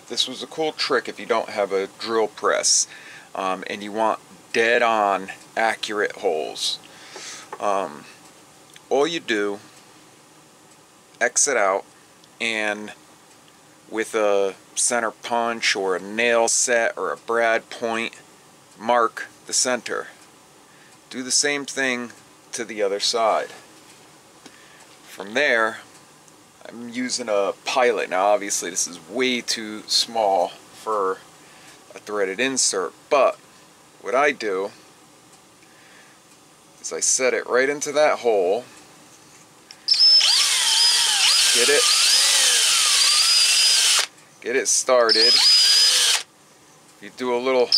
this was a cool trick if you don't have a drill press and you want dead on accurate holes. All you do, exit out, and with a center punch or a nail set or a brad point, mark the center. Do the same thing to the other side. From there, I'm using a Pilot. Now obviously this is way too small for a threaded insert, but what I do is I set it right into that hole, get it started. You do a little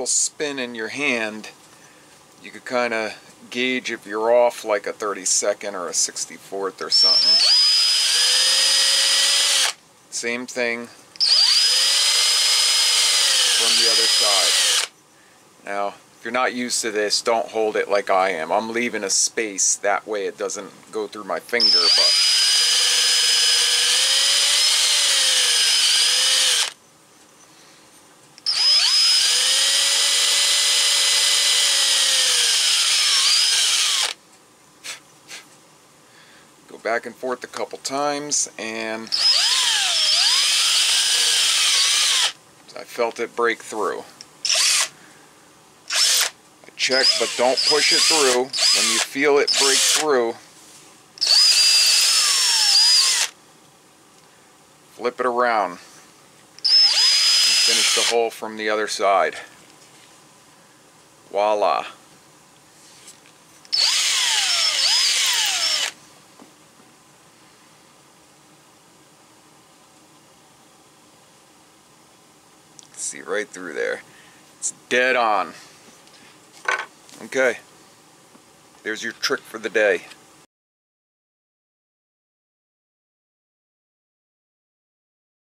spin in your hand, you could kind of gauge if you're off like a 32nd or a 64th or something. Same thing from the other side. Now, if you're not used to this, don't hold it like I am. I'm leaving a space, that way it doesn't go through my finger, but go back and forth a couple times, and I felt it break through. I check, but don't push it through. When you feel it break through, flip it around and finish the hole from the other side. Voila. See right through there. It's dead on. Okay. There's your trick for the day.